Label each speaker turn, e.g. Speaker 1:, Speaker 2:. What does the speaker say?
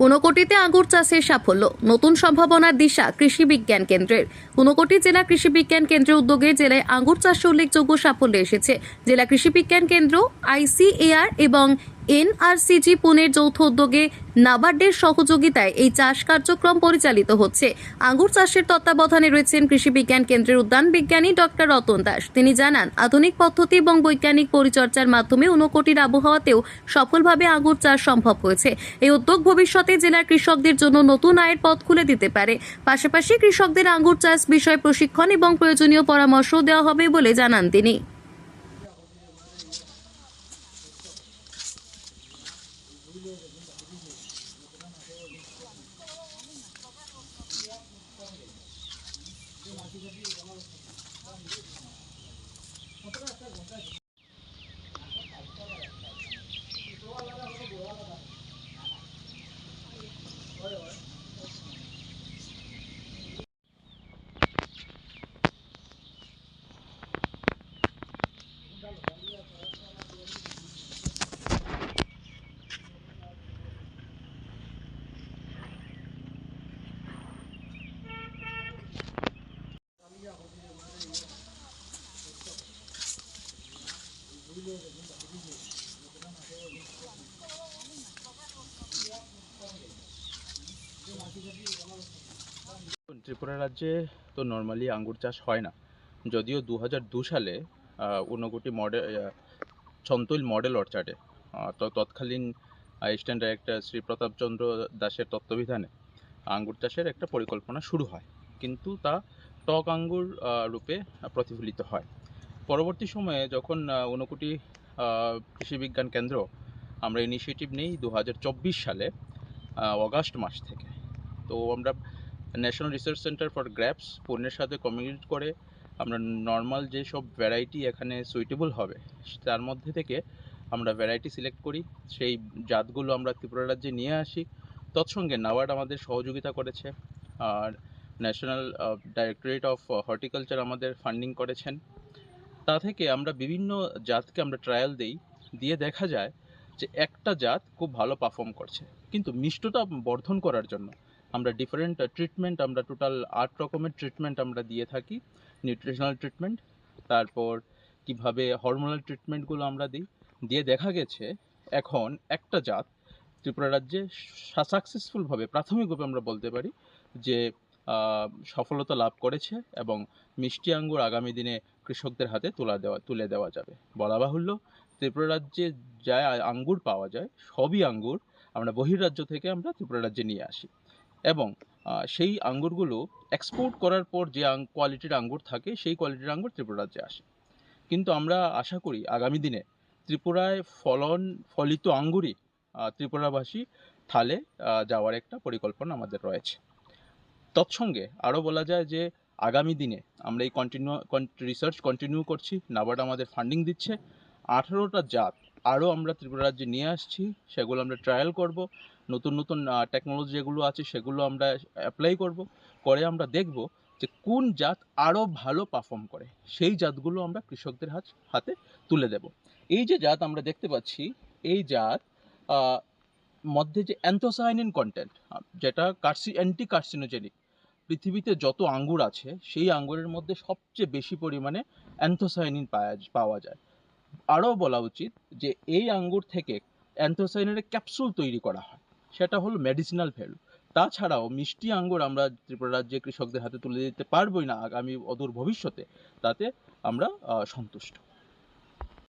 Speaker 1: ঊনকোটিতে আঙ্গুর চাষের সাফল্য, নতুন সম্ভাবনার দিশা কৃষি বিজ্ঞান কেন্দ্রের। ঊনকোটি জেলা কৃষি বিজ্ঞান কেন্দ্রের উদ্যোগে জেলায় আঙ্গুর চাষে উল্লেখযোগ্য সাফল্য এসেছে। জেলা কৃষি বিজ্ঞান কেন্দ্র, আইসিএআর এবং এনআরসিজি পুনের যৌথ উদ্যোগে নাবার্ডের সহযোগিতায় এই চাষ কার্যক্রম পরিচালিত হচ্ছে। আঙ্গুর চাষের তত্ত্বাবধানে রয়েছেন কৃষি বিজ্ঞান কেন্দ্রের উদ্যান বিজ্ঞানী ডক্টর রতন দাস। তিনি জানান, আধুনিক পদ্ধতি এবং বৈজ্ঞানিক পরিচর্যার মাধ্যমে ঊনকোটির আবহাওয়াতেও সফলভাবে আঙ্গুর চাষ সম্ভব হয়েছে। এই উদ্যোগ ভবিষ্যতে জেলার কৃষকদের জন্য নতুন আয়ের পথ খুলে দিতে পারে। পাশাপাশি কৃষকদের আঙ্গুর চাষ বিষয়ে প্রশিক্ষণ এবং প্রয়োজনীয় পরামর্শ দেওয়া হবে বলে জানান তিনি।
Speaker 2: ত্রিপুরা রাজ্যে তো নর্মালি আঙ্গুর চাষ হয় না, যদিও 2002 সালে ঊনকোটি মডেল সন্তৈল মডেল অর্চার্ডে তো তৎকালীন অ্যাসিস্ট্যান্ট ডাইরেক্টর শ্রী প্রতাপচন্দ্র দাসের তত্ত্বাবধানে আঙ্গুর চাষের একটা পরিকল্পনা শুরু হয়, কিন্তু তা টক আঙ্গুর রূপে প্রতিফলিত হয়। পরবর্তী সময়ে যখন ঊনকোটি কৃষি বিজ্ঞান কেন্দ্র আমরা ইনিশিয়েটিভ নেই 2024 সালে অগাস্ট মাস থেকে, তো আমরা ন্যাশনাল রিসার্চ সেন্টার ফর গ্র্যাপস পুনের সাথে কমিউনিকেট করে আমরা নর্মাল যেসব ভ্যারাইটি এখানে সুইটেবল হবে তার মধ্যে থেকে আমরা ভ্যারাইটি সিলেক্ট করি, সেই জাতগুলো আমরা ত্রিপুরা রাজ্যে নিয়ে আসি। তৎসঙ্গে নাবার্ড আমাদের সহযোগিতা করেছে, আর ন্যাশনাল ডাইরেক্টরেট অফ হর্টিকালচার আমাদের ফান্ডিং করেছেন। তা থেকে আমরা বিভিন্ন জাতকে আমরা ট্রায়াল দিয়ে দেখা যায় যে একটা জাত খুব ভালো পারফর্ম করছে, কিন্তু মিষ্টতা বর্ধন করার জন্য আমরা ডিফারেন্ট ট্রিটমেন্ট, আমরা টোটাল 8 রকমের ট্রিটমেন্ট আমরা দিয়ে থাকি। নিউট্রিশনাল ট্রিটমেন্ট, তারপর কিভাবে হরমোনাল ট্রিটমেন্টগুলো আমরা দিয়ে দেখা গেছে এখন একটা জাত ত্রিপুরা রাজ্যে সাকসেসফুলভাবে প্রাথমিকভাবে আমরা বলতে পারি যে সফলতা লাভ করেছে, এবং মিষ্টি আঙ্গুর আগামী দিনে কৃষকদের হাতে তুলে দেওয়া যাবে। বলা বাহুল্য, ত্রিপুরা রাজ্যে যা আঙ্গুর পাওয়া যায় সবই আঙ্গুর আমরা বহির্রাজ্য থেকে আমরা ত্রিপুরা রাজ্যে নিয়ে আসি, এবং সেই আঙ্গুরগুলো এক্সপোর্ট করার পর যে কোয়ালিটির আঙ্গুর থাকে সেই কোয়ালিটির আঙ্গুর ত্রিপুরা রাজ্যে আসে। কিন্তু আমরা আশা করি আগামী দিনে ত্রিপুরায় ফলিত আঙ্গুরই ত্রিপুরাবাসী থালে যাওয়ার একটা পরিকল্পনা আমাদের রয়েছে। তৎসঙ্গে আরও বলা যায় যে আগামী দিনে আমরা এই রিসার্চ কন্টিনিউ করছি, নাবার্ড আমাদের ফান্ডিং দিচ্ছে। 18টা জাত আরও আমরা ত্রিপুরা রাজ্যে নিয়ে আসছি, সেগুলো আমরা ট্রায়াল করব। নতুন নতুন টেকনোলজি যেগুলো আছে সেগুলো আমরা অ্যাপ্লাই করে আমরা দেখব যে কোন জাত আরও ভালো পারফর্ম করে, সেই জাতগুলো আমরা কৃষকদের হাতে তুলে দেব। এই যে জাত আমরা দেখতে পাচ্ছি, এই জাত মধ্যে যে অ্যান্থোসায়ানিন কন্টেন্ট, যেটা অ্যান্টি কার্সিনোজেনিক, পৃথিবীতে যত আঙ্গুর আছে সেই আঙ্গুরের মধ্যে সবচেয়ে বেশি পরিমাণে অ্যান্থোসায়ানিন পাওয়া যায়। আরও বলা উচিত যে এই আঙ্গুর থেকে অ্যান্থোসায়ানিনের ক্যাপসুল তৈরি করা হয়, সেটা হলো মেডিসিনাল ভ্যালু। তাছাড়াও মিষ্টি আঙ্গুর আমরা ত্রিপুরা রাজ্যে কৃষকদের হাতে তুলে দিতে পারবোই না আগামী অদূর ভবিষ্যতে, তাতে আমরা সন্তুষ্ট।